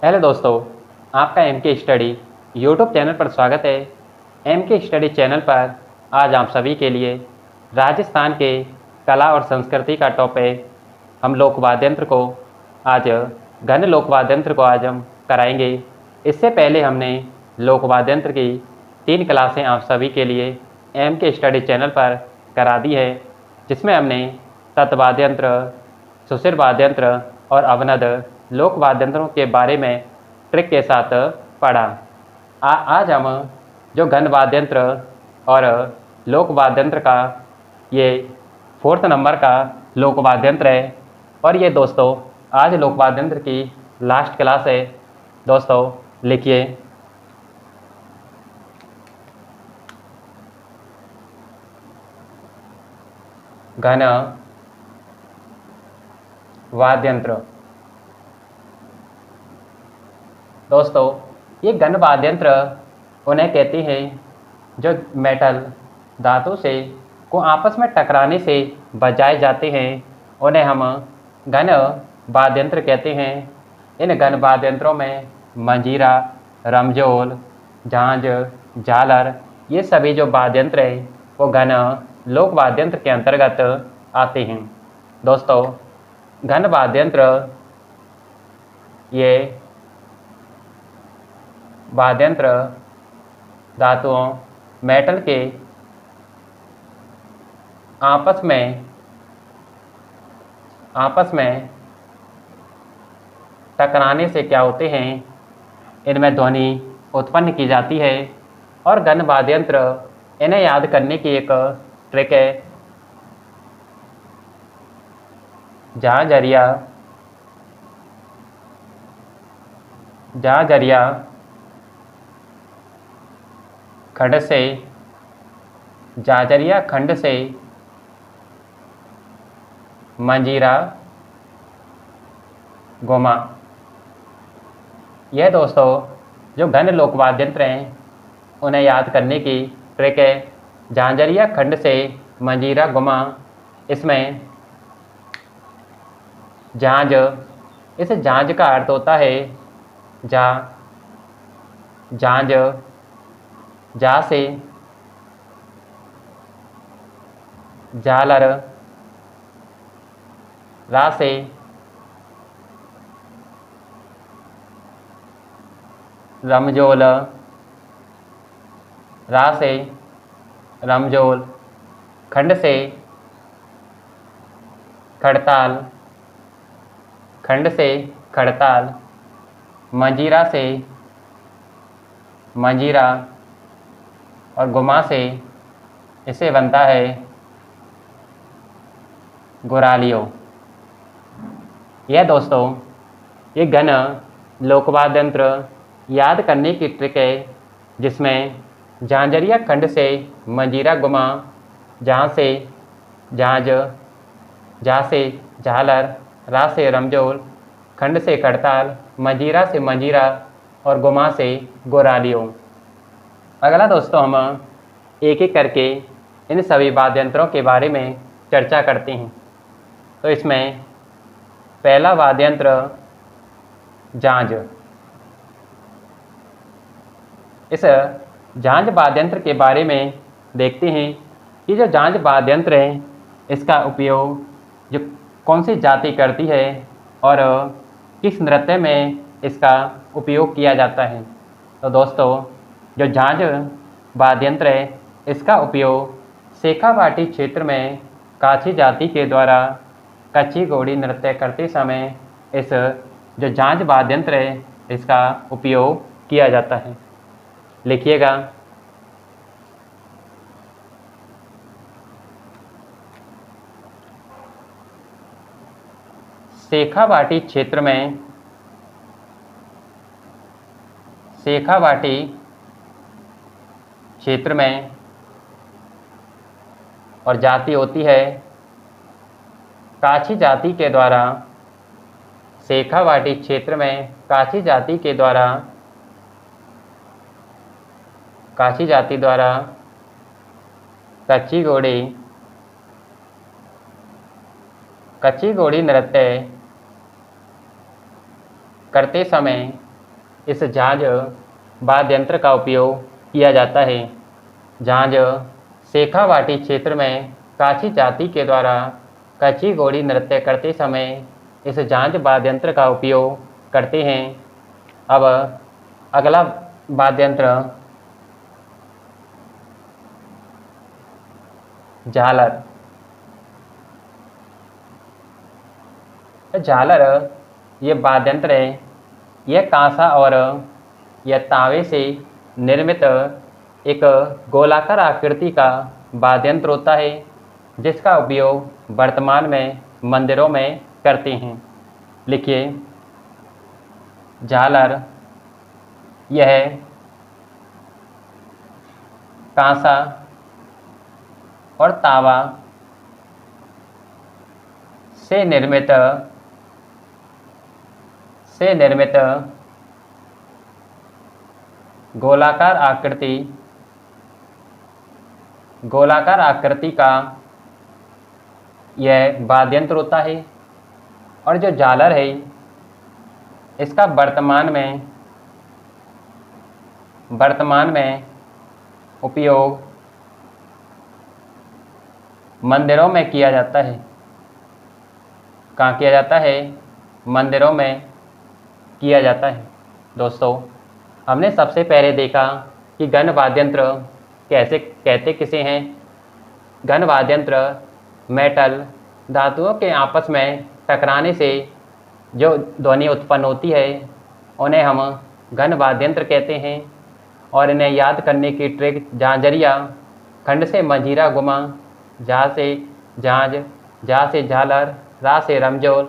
Hello दोस्तों, आपका M के स्टडी यूट्यूब चैनल पर स्वागत है। एम के स्टडी चैनल पर आज आप सभी के लिए राजस्थान के कला और संस्कृति का टॉपिक हम लोक वाद्य यंत्र को आज घन लोक वाद्य यंत्र को आज हम कराएंगे। इससे पहले हमने लोक वाद्य यंत्र की 3 क्लासें आप सभी के लिए एम के स्टडी चैनल पर करा दी है, जिसमें हमने तत्वाद्य यंत्र, सुशिर वाद्य यंत्र और अवनद लोक वाद्य यंत्रों के बारे में ट्रिक के साथ पढ़ा। आज हम जो घन वाद्य यंत्र और लोक वाद्य यंत्र का ये 4th नंबर का लोक वाद्य यंत्र है और ये दोस्तों आज लोक वाद्य यंत्र की लास्ट क्लास है। दोस्तों लिखिए घन वाद्य यंत्र। दोस्तों ये घन वाद्य यंत्र उन्हें कहते हैं जो मेटल धातु से को आपस में टकराने से बजाए जाते हैं, उन्हें हम घन वाद्य यंत्र कहते हैं। इन घन वाद्य यंत्रों में मंजीरा, रमझोल, झांझ, झालर ये सभी जो वाद्य यंत्र हैं वो घन लोक वाद्य यंत्र के अंतर्गत आते हैं। दोस्तों घन वाद्य यंत्र ये वाद्य यंत्र धातुओं मेटल के आपस में टकराने से क्या होते हैं, इनमें ध्वनि उत्पन्न की जाती है। और घन वाद्य यंत्र इन्हें याद करने की एक ट्रिक है। जहाँ जरिया जाजरिया खंड से मंजीरा गोमा। यह दोस्तों जो घन लोक वाद्य यंत्र हैं उन्हें याद करने की ट्रिक है। झांझरिया खंड से मंजीरा गुमा। इसमें झांझ, इस झांझ का अर्थ होता है झांझ, जा से झालर, रा से रमझोल, रा से रमझोल, खंड से खड़ताल, खंड से खड़ताल, मंजीरा से मंजीरा और गुमा से इसे बनता है गुरालियो। यह दोस्तों ये घन लोक वाद्य यंत्र याद करने की ट्रिक है, जिसमें झांझरिया खंड से मंजीरा गुमा, जहाँ से झांझ, जा से झालर, रा से रमझोल, खंड से खड़ताल, मंजीरा से मंजीरा और गुमा से गुरालियो। अगला दोस्तों हम एक एक करके इन सभी वाद्य यंत्रों के बारे में चर्चा करते हैं। तो इसमें पहला वाद्य यंत्र झांझ। इस झांझ वाद्य यंत्र के बारे में देखते हैं कि जो झांझ वाद्य यंत्र है इसका उपयोग जो कौन सी जाति करती है और किस नृत्य में इसका उपयोग किया जाता है। तो दोस्तों जो झांझ वाद्य यंत्र है इसका उपयोग शेखावाटी क्षेत्र में काछी जाति के द्वारा कच्ची घोड़ी नृत्य करते समय इस जो झांझ वाद्य यंत्र है इसका उपयोग किया जाता है। लिखिएगा शेखावाटी क्षेत्र में और जाति होती है काछी जाति के द्वारा। शेखावाटी क्षेत्र में काछी जाति द्वारा कच्ची घोड़ी नृत्य करते समय इस झांझ वाद्य यंत्र का उपयोग किया जाता है। झांझ शेखावाटी क्षेत्र में काछी जाति के द्वारा कच्ची घोड़ी नृत्य करते समय इस झांझ वाद्य यंत्र का उपयोग करते हैं। अब अगला वाद्य यंत्र झालर। झालर ये वाद्य यंत्र है। यह कांसा और यह तांबे से निर्मित एक गोलाकार आकृति का वाद्य यंत्र होता है, जिसका उपयोग वर्तमान में मंदिरों में करते हैं। लिखिए, झालर यह कांसा और तांबा से निर्मित गोलाकार आकृति का यह वाद्य यंत्र होता है। और जो झालर है इसका वर्तमान में उपयोग मंदिरों में किया जाता है। कहाँ किया जाता है? मंदिरों में किया जाता है। दोस्तों, हमने सबसे पहले देखा कि घन वाद्य यंत्र कैसे कहते किसे हैं। घन वाद्य यंत्र मेटल धातुओं के आपस में टकराने से जो ध्वनि उत्पन्न होती है उन्हें हम घन वाद्य यंत्र कहते हैं। और इन्हें याद करने की ट्रिक झांझरिया, खंड से मंजीरा गुमा, झा से झांझ, झा से झालर, रा से रमजोल,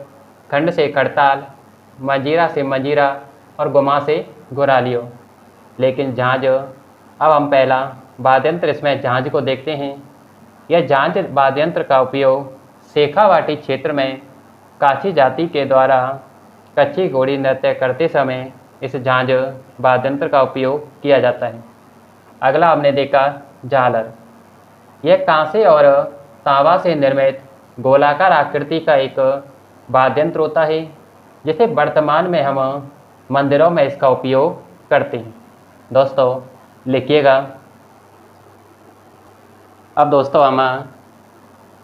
खंड से खड़ताल, मंजीरा से मंजीरा और गुमा से गुरालियो। लेकिन झांझ, अब हम पहला वाद्य यंत्र इसमें झांझ को देखते हैं। यह झांझ वाद्य यंत्र का उपयोग शेखावाटी क्षेत्र में काछी जाति के द्वारा कच्ची घोड़ी नृत्य करते समय इस झांझ वाद्य यंत्र का उपयोग किया जाता है। अगला हमने देखा झालर। यह कांसे और तांबा से निर्मित गोलाकार आकृति का एक वाद्य यंत्र होता है, जिसे वर्तमान में हम मंदिरों में इसका उपयोग करते हैं। दोस्तों, लिखिएगा। अब दोस्तों हम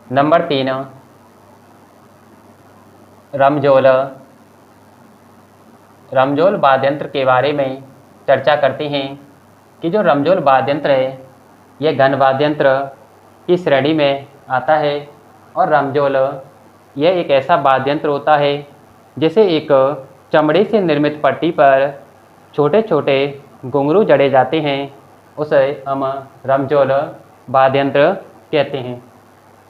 नंबर 3 रमजोल वाद्य यंत्र के बारे में चर्चा करते हैं कि जो रमजोल वाद्य यंत्र है यह घन वाद्य यंत्र की श्रेणी में आता है। और रमजोल यह एक ऐसा वाद्य यंत्र होता है जिसे एक चमड़े से निर्मित पट्टी पर छोटे छोटे घुंघरू जड़े जाते हैं। उसे हम रमजोल वाद्य यंत्र कहते हैं।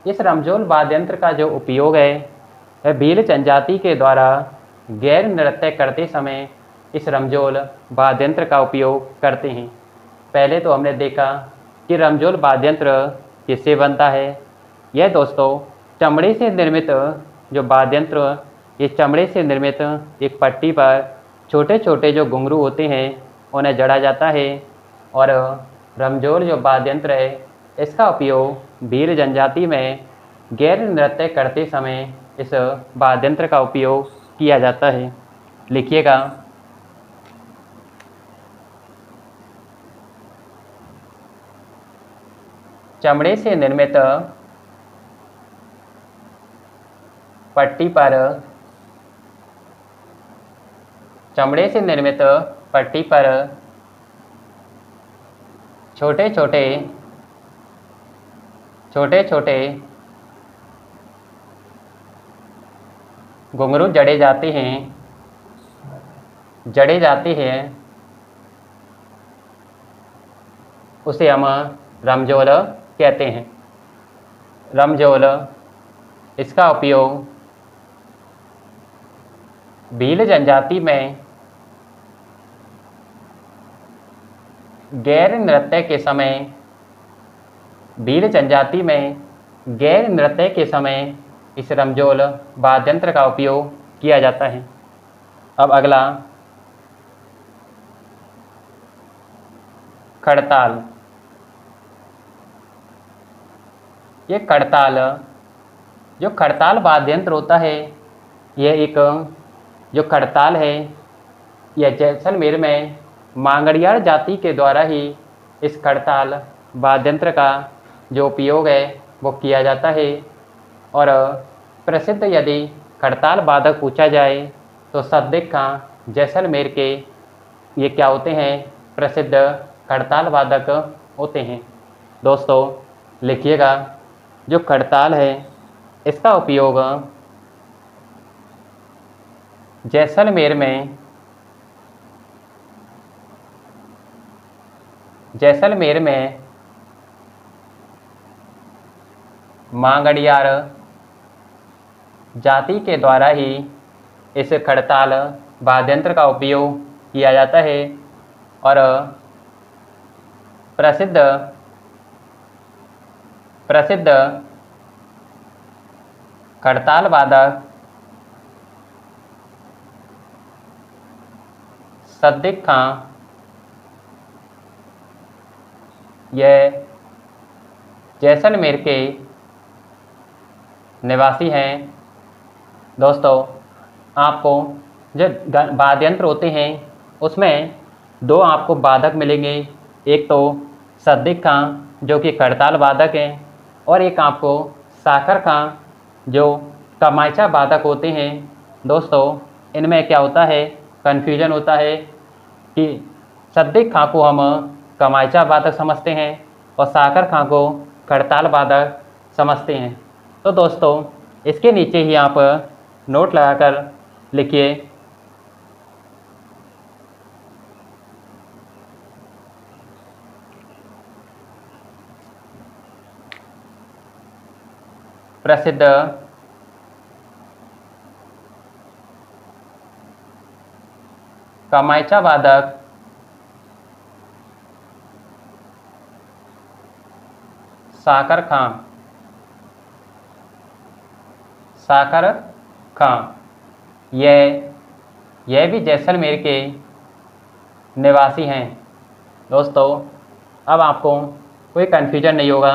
इस रमजोल वाद्य यंत्र का जो उपयोग है वह भील जनजाति के द्वारा गैर नृत्य करते समय इस रमजोल वाद्य यंत्र का उपयोग करते हैं। पहले तो हमने देखा कि रमजोल वाद्य यंत्र किससे बनता है। यह दोस्तों चमड़े से निर्मित जो वाद्य यंत्र, इस चमड़े से निर्मित एक पट्टी पर छोटे छोटे जो घुंघरू होते हैं उन्हें जड़ा जाता है। और रमजोल जो वाद्य यंत्र है इसका उपयोग भील जनजाति में गैर नृत्य करते समय इस वाद्य यंत्र का उपयोग किया जाता है। लिखिएगा। चमड़े से निर्मित पट्टी पर छोटे छोटे घुंघरू जड़े जाते हैं, उसे हम रमजोल कहते हैं। रमजोल इसका उपयोग भील जनजाति में गैर नृत्य के समय इस रमजोल वाद्य यंत्र का उपयोग किया जाता है। अब अगला खड़ताल। ये जो खड़ताल वाद्य यंत्र होता है, यह एक जो खड़ताल है यह जैसलमेर में मांगड़ियार जाति के द्वारा ही इस खड़ताल वाद्यंत्र का जो उपयोग है वो किया जाता है। और प्रसिद्ध यदि खड़ताल वादक पूछा जाए तो सद्दिक खां जैसलमेर के ये क्या होते हैं, प्रसिद्ध खड़ताल वादक होते हैं। दोस्तों लिखिएगा, जो खड़ताल है इसका उपयोग जैसलमेर में मांगड़ियार जाति के द्वारा ही इस खड़ताल वाद्यंत्र का उपयोग किया जाता है। और प्रसिद्ध खड़ताल वादक सद्दिक खां यह जैसलमेर के निवासी हैं। दोस्तों आपको जो वाद्यंत्र होते हैं उसमें दो आपको वादक मिलेंगे, एक तो सद्दिक खां जो कि खड़ताल वादक हैं और एक आपको साखर खां जो कमायचा वादक होते हैं। दोस्तों इनमें क्या होता है, कन्फ्यूजन होता है कि सद्दिक खां को हम कमायचा वादक समझते हैं और साखर खां को खड़ताल वादक समझते हैं। तो दोस्तों इसके नीचे ही आप नोट लगाकर लिखिए, प्रसिद्ध कमायचा वादक साखर खां यह भी जैसलमेर के निवासी हैं। दोस्तों अब आपको कोई कन्फ्यूजन नहीं होगा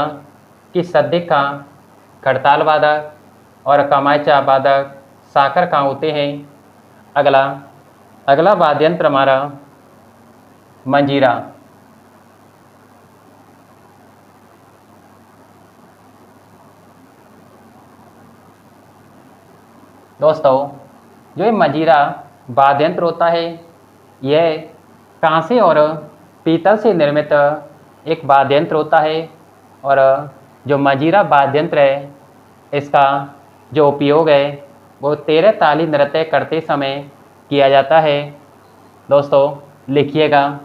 कि सद्दिक खां खड़ताल वादक और कमायचा वादक साखर खां होते हैं। अगला वाद्यंत्र हमारा मंजीरा। दोस्तों जो ये मंजीरा वाद्यंत्र होता है यह कांसे और पीतल से निर्मित एक वाद्यंत्र होता है। और जो मंजीरा वाद्यंत्र है इसका जो उपयोग है वो 13 ताली नृत्य करते समय किया जाता है। दोस्तों लिखिएगा,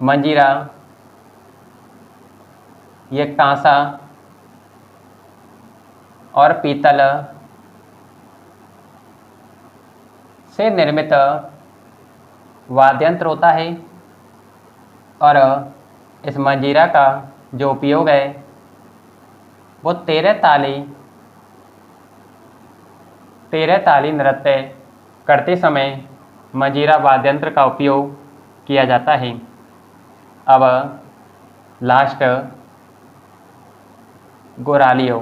मंजीरा ये कांसा और पीतल से निर्मित वाद्यंत्र होता है। और इस मंजीरा का जो उपयोग है वो 13 ताली नृत्य करते समय मंजीरा वाद्यंत्र का उपयोग किया जाता है। अब लास्ट गोरालियो।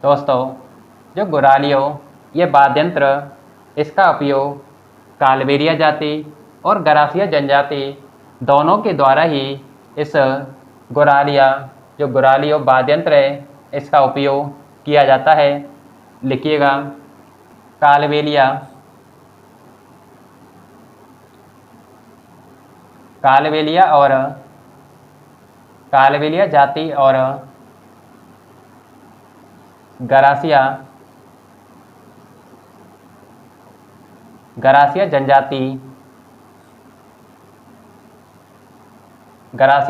दोस्तों जो गोरालियो ये वाद्यंत्र इसका उपयोग कालबेलिया जाति और गरासिया जनजाति दोनों के द्वारा ही इस गोरालियो वाद्यंत्र है इसका उपयोग किया जाता है। लिखिएगा, कालबेलिया जाति और गरासिया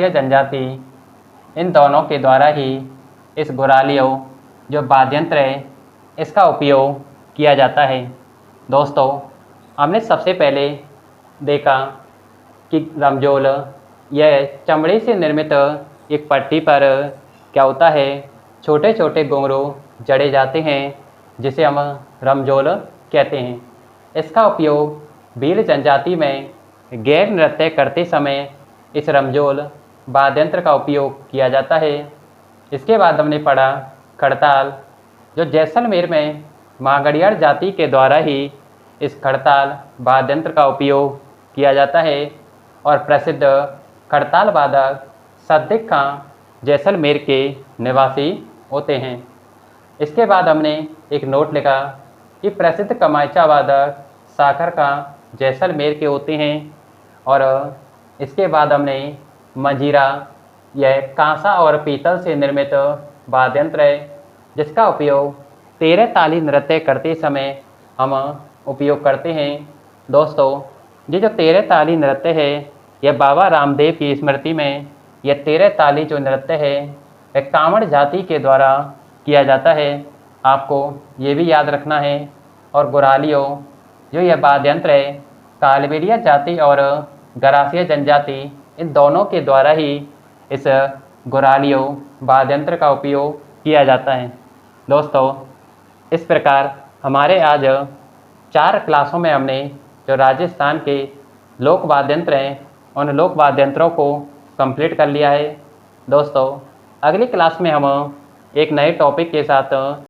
जनजाति इन दोनों के द्वारा ही इस गोरालियो जो वाद्यंत्र है इसका उपयोग किया जाता है। दोस्तों हमने सबसे पहले देखा कि रमजोल यह चमड़े से निर्मित एक पट्टी पर क्या होता है, छोटे छोटे घुंघरू जड़े जाते हैं जिसे हम रमजोल कहते हैं। इसका उपयोग भील जनजाति में गैर नृत्य करते समय इस रमजोल वाद्यंत्र का उपयोग किया जाता है। इसके बाद हमने पढ़ा खड़ताल, जो जैसलमेर में मागडियार जाति के द्वारा ही इस खड़ताल वाद्य यंत्र का उपयोग किया जाता है और प्रसिद्ध खड़ताल वादक सद्दिक खां जैसलमेर के निवासी होते हैं। इसके बाद हमने एक नोट लिखा कि प्रसिद्ध कमायचा वादक साखर खां जैसलमेर के होते हैं और इसके बाद हमने मंजीरा, यह कांसा और पीतल से निर्मित वाद्य यंत्र है जिसका उपयोग 13 ताली नृत्य करते समय हम उपयोग करते हैं। दोस्तों, ये जो 13 ताली नृत्य है यह बाबा रामदेव की स्मृति में यह 13 ताली जो नृत्य है वह कांवड़ जाति के द्वारा किया जाता है। आपको ये भी याद रखना है। और गुरालियो, जो यह वाद्य यंत्र है कालबेलिया जाति और गरासिया जनजाति इन दोनों के द्वारा ही इस गुरालियो वाद्य यंत्र का उपयोग किया जाता है। दोस्तों, इस प्रकार हमारे आज 4 क्लासों में हमने जो राजस्थान के लोक वाद्य यंत्र हैं उन लोक वाद्य यंत्रों को कंप्लीट कर लिया है। दोस्तों, अगली क्लास में हम एक नए टॉपिक के साथ